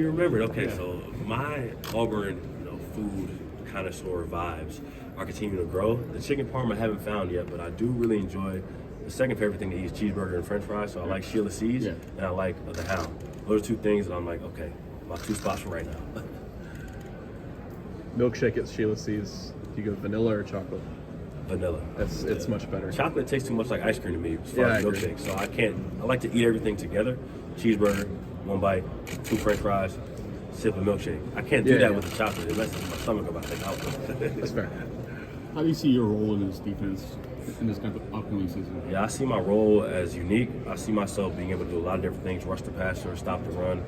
You remembered, okay, so my Auburn, food connoisseur vibes are continuing to grow. The chicken parm I haven't found yet, but I do really enjoy the second favorite thing to eat is cheeseburger and french fries. So I like Sheila C's and I like the Hound. Those are two things that I'm like, okay, my two spots for right now. Milkshake at Sheila C's. Do you go vanilla or chocolate? Vanilla. It's much better. Chocolate tastes too much like ice cream to me as far as milkshake. So I like to eat everything together. Cheeseburger, one bite, two french fries, sip of milkshake. I can't do that with the chocolate. It messes my stomach about to take out. That's fair. How do you see your role in this defense in this kind of upcoming season? Yeah, I see my role as unique. I see myself being able to do a lot of different things: rush the passer, stop the run,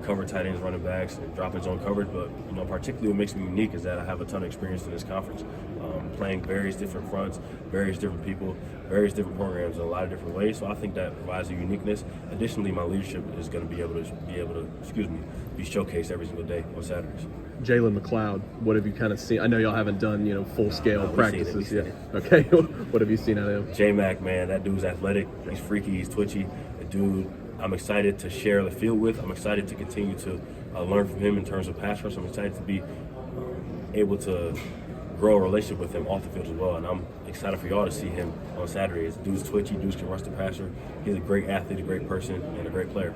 cover tight ends, running backs, and drop in zone coverage. But particularly what makes me unique is that I have a ton of experience in this conference, playing various different fronts, various different people, various different programs in a lot of different ways. So I think that provides a uniqueness. Additionally, my leadership is going to be able to be showcased every single day on Saturdays. Jalen McLeod, what have you kind of seen? I know y'all haven't done full scale practices yet. Okay, what have you seen out of him? J-Mac, man, that dude's athletic. He's freaky. He's twitchy. The dude I'm excited to share the field with. I'm excited to continue to learn from him in terms of pass rush. I'm excited to be able to grow a relationship with him off the field as well. And I'm excited for y'all to see him on Saturdays. Dude's twitchy. Dude can rush the passer. He's a great athlete, a great person, and a great player.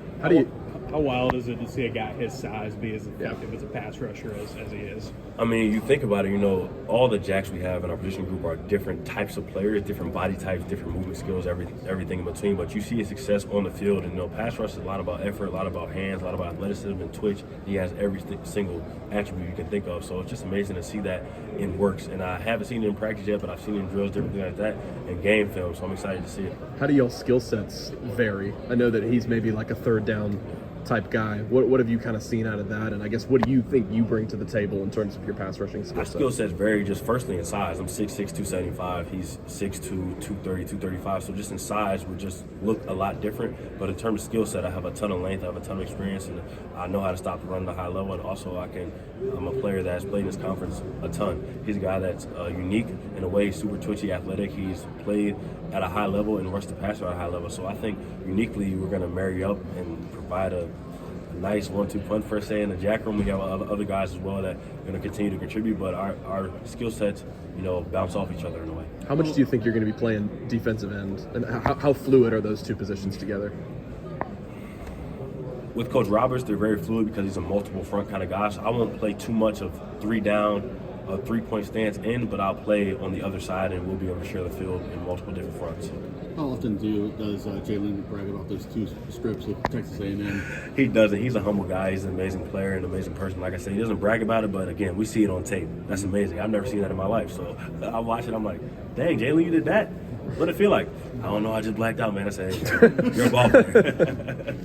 How wild is it to see a guy his size be as effective as a pass rusher as he is? I mean, you think about it, all the jacks we have in our position group are different types of players, different body types, different movement skills, everything in between. But you see his success on the field, and pass rush is a lot about effort, a lot about hands, a lot about athleticism and twitch. He has every single attribute you can think of. So it's just amazing to see that in works. And I haven't seen it in practice yet, but I've seen it in drills, different things like that, and game film. So I'm excited to see it. How do y'all skill sets vary? I know that he's maybe like a third down type guy. What have you kind of seen out of that? And I guess what do you think you bring to the table in terms of your pass rushing skill My set? skill sets vary just firstly in size. I'm 6'6", 275. He's 6'2", 230, 235. So just in size, we just look a lot different. But in terms of skill set, I have a ton of length, I have a ton of experience, and I know how to stop the run at a high level. And also I'm a player that's played in this conference a ton. He's a guy that's unique in a way, super twitchy, athletic. He's played at a high level and rushed the passer at a high level. So I think uniquely we're going to marry up and provide a nice 1-2 punch per se in the jack room. We have other guys as well that are going to continue to contribute, but our skill sets, bounce off each other in a way. How much do you think you're going to be playing defensive end, and how fluid are those two positions together? With Coach Roberts, they're very fluid because he's a multiple front kind of guy. So I won't play too much of 3 down, a 3-point stance in, but I'll play on the other side, and we'll be able to share the field in multiple different fronts. How often does Jalen brag about those 2 strips with Texas A&M? He doesn't. He's a humble guy. He's an amazing player and an amazing person. Like I said, he doesn't brag about it, but again, we see it on tape. That's amazing. I've never seen that in my life. So I watch it. I'm like, dang, Jalen, you did that? What did it feel like? I don't know. I just blacked out, man. I said, hey, you're a ball player.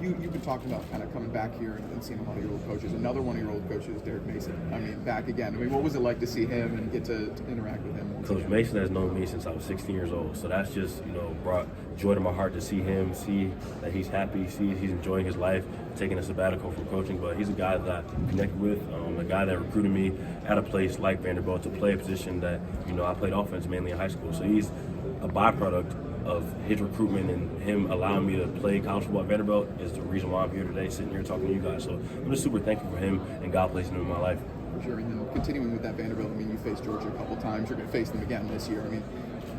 You've been talking about kind of coming back here and seeing a lot of your old coaches. Another one of your old coaches, Derek Mason. I mean, back again. I mean, what was it like to see him and get to interact with him? Coach Mason has known me since I was 16 years old. So that's just, brought joy to my heart to see him, see that he's happy, see he's enjoying his life, taking a sabbatical from coaching. But he's a guy that I connected with, a guy that recruited me at a place like Vanderbilt to play a position that, I played offense mainly in high school. So he's a byproduct of his recruitment, and him allowing me to play college football at Vanderbilt is the reason why I'm here today, sitting here talking to you guys. So I'm just super thankful for him and God placing him in my life. For sure. And then continuing with that Vanderbilt, I mean, you faced Georgia a couple times. You're going to face them again this year. I mean,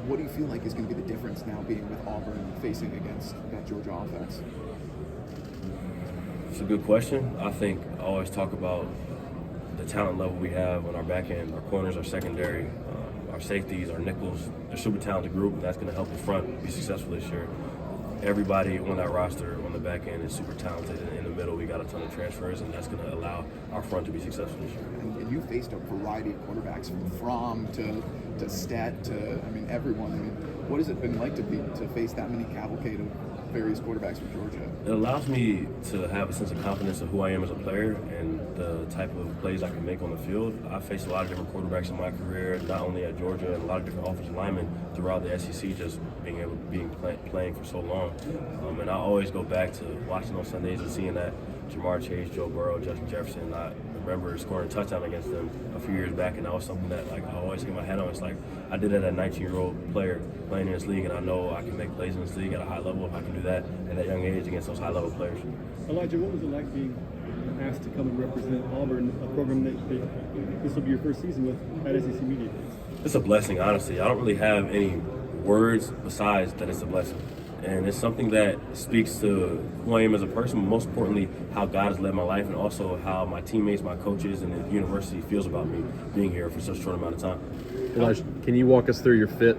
what do you feel like is going to be the difference now being with Auburn facing against that Georgia offense? It's a good question. I think I always talk about the talent level we have on our back end. Our corners, our secondary, our safeties, our nickels. They're a super talented group, and that's going to help the front be successful this year. Everybody on that roster on the back end is super talented, and in the middle we got a ton of transfers, and that's going to allow our front to be successful this year. And you faced a variety of quarterbacks from Fromm to Stet to, everyone. I mean, what has it been like to face that many cavalcade of various quarterbacks from Georgia? It allows me to have a sense of confidence of who I am as a player and the type of plays I can make on the field. I faced a lot of different quarterbacks in my career, not only at Georgia, and a lot of different offensive linemen throughout the SEC, just playing for so long. And I always go back to watching on Sundays and seeing that Jamar Chase, Joe Burrow, Justin Jefferson, remember scoring a touchdown against them a few years back, and that was something that like I always get my head on. It's like I did it as a 19-year-old player playing in this league, and I know I can make plays in this league at a high level if I can do that at that young age against those high-level players. Elijah, what was it like being asked to come and represent Auburn, a program that this will be your first season with at SEC Media Days? It's a blessing, honestly. I don't really have any words besides that it's a blessing. And it's something that speaks to who I am as a person, but most importantly, how God has led my life, and also how my teammates, my coaches, and the university feels about me being here for such a short amount of time. Elijah, can you walk us through your fit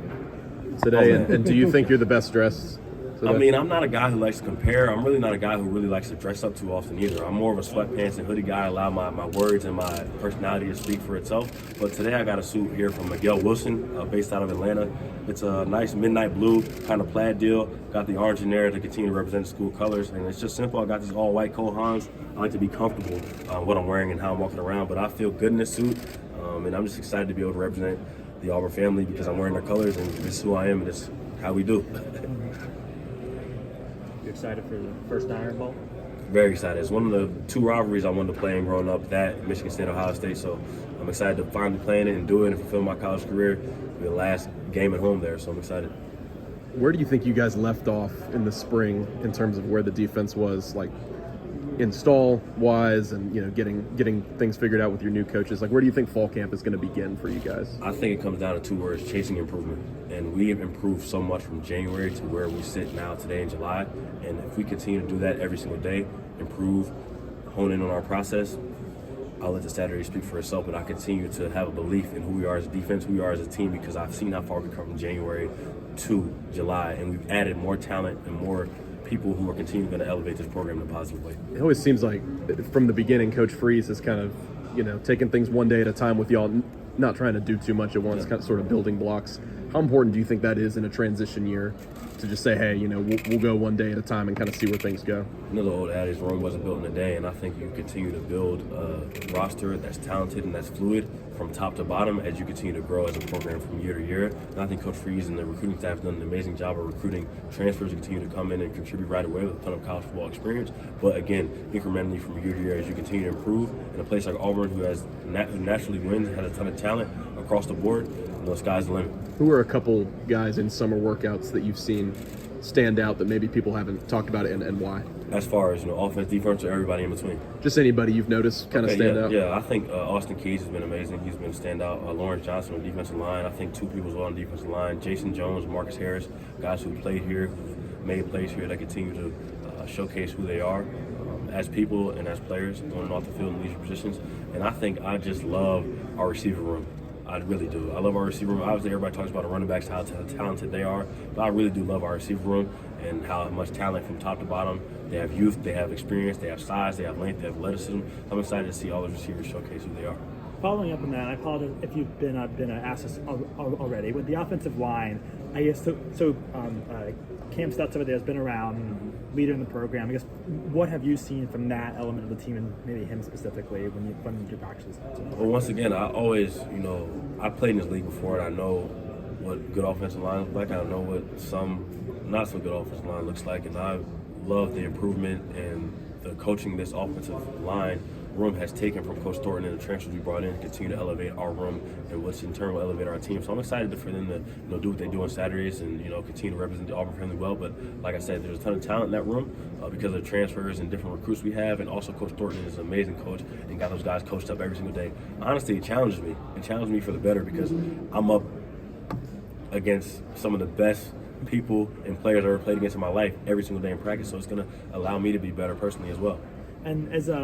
today? And do you think you're the best dressed today? I mean, I'm not a guy who likes to compare. I'm really not a guy who really likes to dress up too often either. I'm more of a sweatpants and hoodie guy. I allow my words and my personality to speak for itself. But today I got a suit here from Miguel Wilson, based out of Atlanta. It's a nice midnight blue kind of plaid deal. Got the orange in there to continue to represent the school colors. And it's just simple. I got these all white Cole Haans. I like to be comfortable what I'm wearing and how I'm walking around. But I feel good in this suit. And I'm just excited to be able to represent the Auburn family because I'm wearing their colors, and this is who I am, and this is how we do. You excited for the first Iron Bowl? Very excited. It's one of the two rivalries I wanted to play in growing up, that Michigan State, Ohio State. So I'm excited to finally play in it and do it and fulfill my college career. It'll be the last game at home there, so I'm excited. Where do you think you guys left off in the spring in terms of where the defense was, like install wise, and getting things figured out with your new coaches? Like, where do you think fall camp is going to begin for you guys? I think it comes down to two words: chasing improvement. And we have improved so much from January to where we sit now today in July. And if we continue to do that every single day, improve, hone in on our process, I'll let the Saturday speak for itself. But I continue to have a belief in who we are as a defense, who we are as a team, because I've seen how far we come from January to July, and we've added more talent and more people who are continuing to elevate this program in a positive way. It always seems like from the beginning, Coach Freeze has kind of, taking things one day at a time with y'all, not trying to do too much at once, kind of sort of building blocks. How important do you think that is in a transition year to just say, hey, we'll go one day at a time and kind of see where things go? Another old adage, Rome wasn't built in a day, and I think you continue to build a roster that's talented and that's fluid from top to bottom as you continue to grow as a program from year to year. And I think Coach Freeze and the recruiting staff have done an amazing job of recruiting transfers to continue to come in and contribute right away with a ton of college football experience. But again, incrementally from year to year as you continue to improve in a place like Auburn, who naturally wins, has a ton of talent across the board, the sky's the limit. Who are a couple guys in summer workouts that you've seen stand out that maybe people haven't talked about it, and why? As far as offense, defense, or everybody in between? Just anybody you've noticed kind of stand out? Yeah, I think Austin Keys has been amazing. He's been stand out. Lawrence Johnson on the defensive line. I think two people as well on the defensive line. Jason Jones, Marcus Harris, guys who played here, who've made plays here that continue to showcase who they are as people and as players on and off the field in leadership positions. And I think I just love our receiver room. I really do. I love our receiver room. Obviously, everybody talks about the running backs, how talented they are, but I really do love our receiver room and how much talent from top to bottom. They have youth, they have experience, they have size, they have length, they have athleticism. I'm excited to see all those receivers showcase who they are. Following up on that, I apologize if you've been asked this already. With the offensive line, I guess Cam Stutz over there has been around, leader in the program. I guess what have you seen from that element of the team, and maybe him specifically, when you do practices? Well, once again, I always, I played in this league before, and I know what good offensive line looks like. I know what some not so good offensive line looks like, and I love the improvement and the coaching this offensive line room has taken from Coach Thornton and the transfers we brought in to continue to elevate our room, and what's in turn will elevate our team. So I'm excited for them to do what they do on Saturdays and continue to represent the Auburn family well. But like I said, there's a ton of talent in that room because of the transfers and different recruits we have, and also Coach Thornton is an amazing coach and got those guys coached up every single day. Honestly, it challenges me. It challenges me for the better because I'm up against some of the best people and players I've ever played against in my life every single day in practice. So it's going to allow me to be better personally as well. And as a